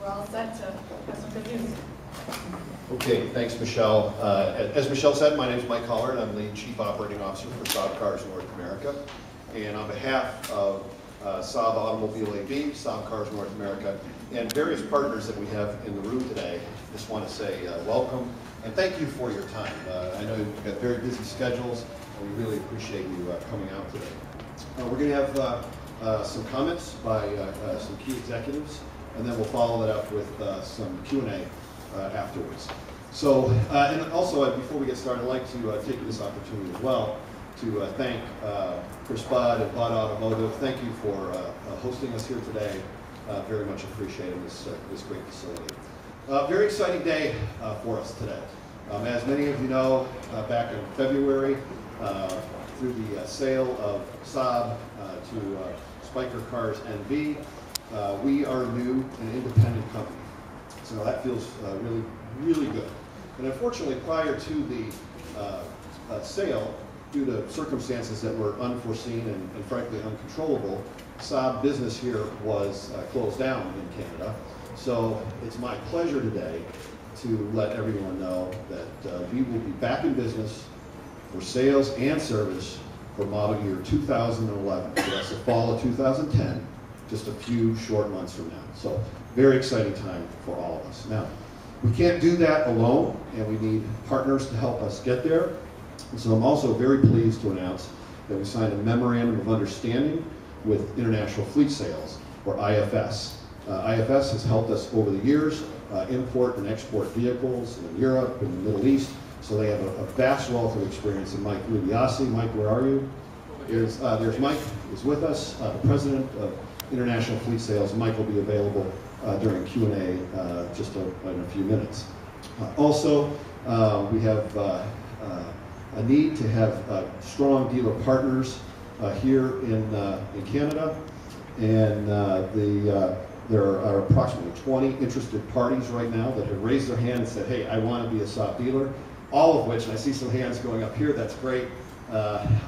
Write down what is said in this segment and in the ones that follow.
we're all set to have some good news. Okay, thanks, Michelle. As Michelle said, my name is Mike Colleran. I'm the Chief Operating Officer for Saab Cars North America. And on behalf of Saab Automobile AB, Saab Cars North America, and various partners that we have in the room today, just want to say welcome and thank you for your time. I know you've got very busy schedules, and we really appreciate you coming out today. We're going to have some comments by some key executives, and then we'll follow that up with some Q&A afterwards. So, and also before we get started, I'd like to take this opportunity as well to thank Chris Budd and Budd Automotive. Thank you for hosting us here today. Very much appreciating this great facility. Very exciting day for us today. As many of you know, back in February, through the sale of Saab to Spiker Cars NV, we are new and independent company. So that feels really, really good. And unfortunately, prior to the sale, due to circumstances that were unforeseen and frankly uncontrollable, Saab business here was closed down in Canada. So it's my pleasure today to let everyone know that we will be back in business for sales and service for model year 2011. So that's the fall of 2010, just a few short months from now. So very exciting time for all of us. Now, we can't do that alone, and we need partners to help us get there. And so I'm also very pleased to announce that we signed a memorandum of understanding with International Fleet Sales, or IFS. IFS has helped us over the years import and export vehicles in Europe and the Middle East, so they have a vast wealth of experience. And Mike Lubiasi, Mike, where are you? There's Mike, is with us, the president of International Fleet Sales. Mike will be available during Q&A just in a few minutes. Also, we have a need to have strong dealer partners here in Canada, and there are approximately 20 interested parties right now that have raised their hand and said, hey, I want to be a Saab dealer, all of which, and I see some hands going up here, that's great,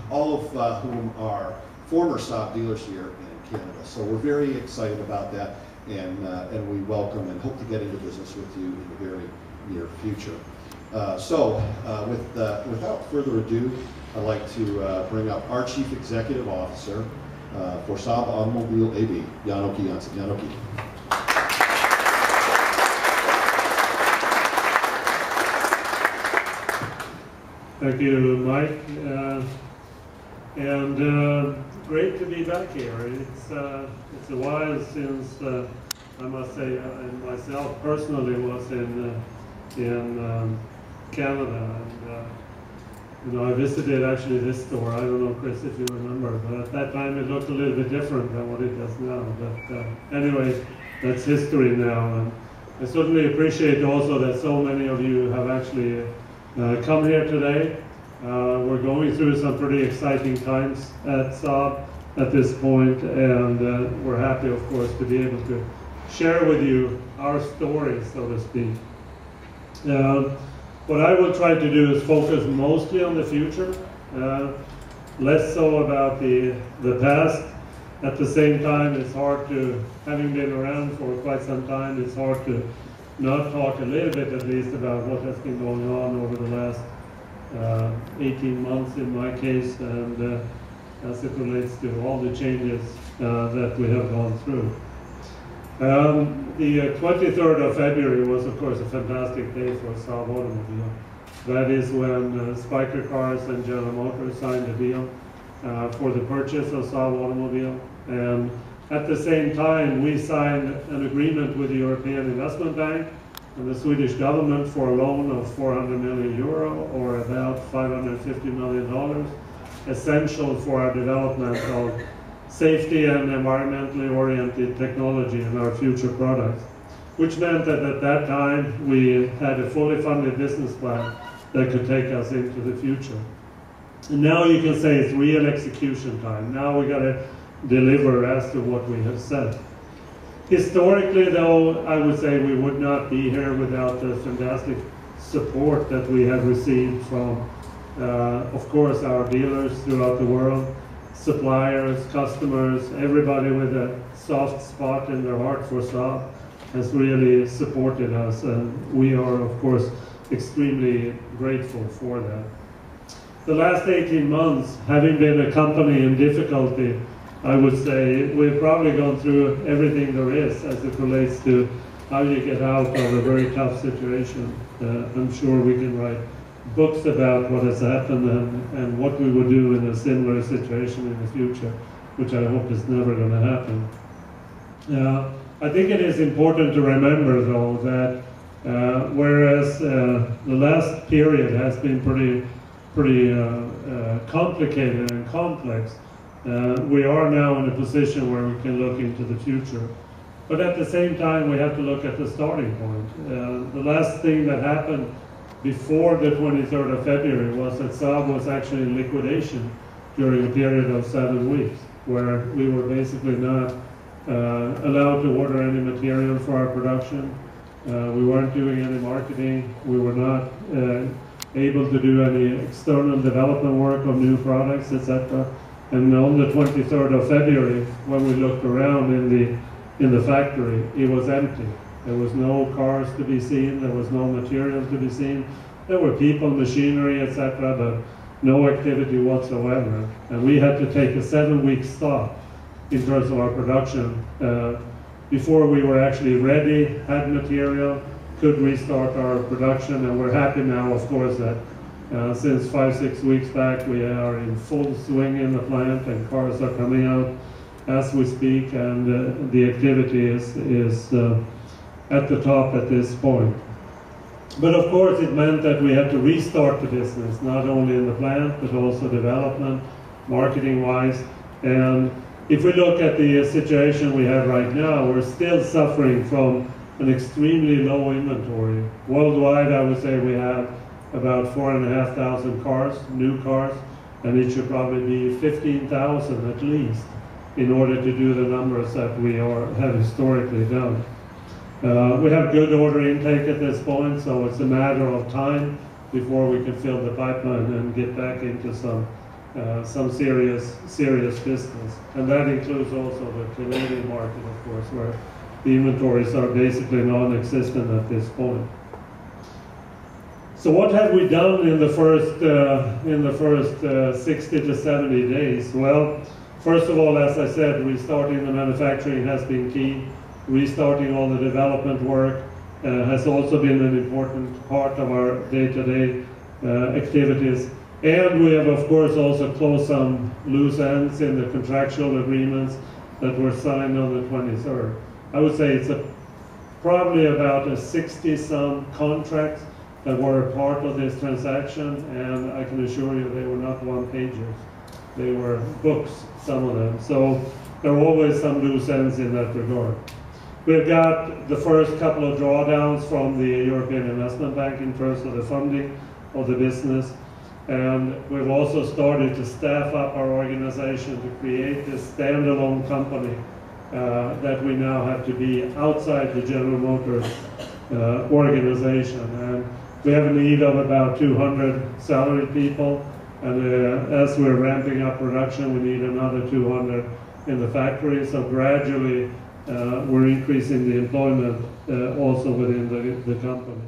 all of whom are former Saab dealers here in Canada. So we're very excited about that, and we welcome and hope to get into business with you in the very near future. Without further ado, I'd like to bring up our Chief Executive Officer for Saab Automobile AB, Åke Jonsson. Åke. Thank you, Mike, and great to be back here. It's a while since I must say, myself personally was in Canada, and I visited actually this store. I don't know, Chris, if you remember, but at that time it looked a little bit different than what it does now. But anyway, that's history now. And I certainly appreciate also that so many of you have actually come here today. We're going through some pretty exciting times at Saab at this point, and we're happy, of course, to be able to share with you our story, so to speak. What I will try to do is focus mostly on the future, less so about the past. At the same time, it's hard to, having been around for quite some time, it's hard to not talk a little bit at least about what has been going on over the last 18 months in my case, and as it relates to all the changes that we have gone through. The 23rd of February was, of course, a fantastic day for Saab Automobile. That is when Spiker Cars and General Motors signed a deal for the purchase of Saab Automobile. And at the same time, we signed an agreement with the European Investment Bank and the Swedish government for a loan of 400 million euro, or about $550 million, essential for our development of safety and environmentally oriented technology in our future products, which meant that at that time we had a fully funded business plan that could take us into the future. And now you can say it's real execution time. Now we got to deliver as to what we have said. Historically, though, I would say we would not be here without the fantastic support that we have received from, of course, our dealers throughout the world, suppliers, customers, everybody with a soft spot in their heart for Saab, has really supported us, and we are, of course, extremely grateful for that. The last 18 months, having been a company in difficulty, I would say we've probably gone through everything there is as it relates to how you get out of a very tough situation. I'm sure we can write books about what has happened and what we would do in a similar situation in the future, which I hope is never going to happen. I think it is important to remember, though, that whereas the last period has been pretty complicated and complex, we are now in a position where we can look into the future. But at the same time, we have to look at the starting point. The last thing that happened before the 23rd of February was that Saab was actually in liquidation during a period of 7 weeks, where we were basically not allowed to order any material for our production. We weren't doing any marketing. We were not able to do any external development work of new products, etc. And on the 23rd of February, when we looked around in the factory, it was empty. There was no cars to be seen. There was no material to be seen. There were people, machinery, etc., but no activity whatsoever. And we had to take a 7-week stop in terms of our production before we were actually ready, had material, could restart our production. And we're happy now, of course, that since 5-6 weeks back, we are in full swing in the plant, and cars are coming out as we speak, and the activity is at the top at this point. But of course, it meant that we had to restart the business, not only in the plant, but also development, marketing-wise. And if we look at the situation we have right now, we're still suffering from an extremely low inventory. Worldwide, I would say we have about 4,500 cars, new cars, and it should probably be 15,000 at least in order to do the numbers that we have historically done. We have good order intake at this point, so it's a matter of time before we can fill the pipeline and get back into some serious business. And that includes also the Canadian market, of course, where the inventories are basically non-existent at this point. So what have we done in the first 60 to 70 days? Well, first of all, as I said, restarting the manufacturing has been key. Restarting all the development work has also been an important part of our day-to-day activities. And we have, of course, also closed some loose ends in the contractual agreements that were signed on the 23rd. I would say it's probably about 60-some contracts that were a part of this transaction, and I can assure you they were not one-pagers. They were books, some of them. So there were always some loose ends in that regard. We've got the first couple of drawdowns from the European Investment Bank in terms of the funding of the business. And we've also started to staff up our organization to create this standalone company that we now have to be outside the General Motors organization. And we have a need of about 200 salaried people. And as we're ramping up production, we need another 200 in the factory. So gradually, we're increasing the employment also within the company.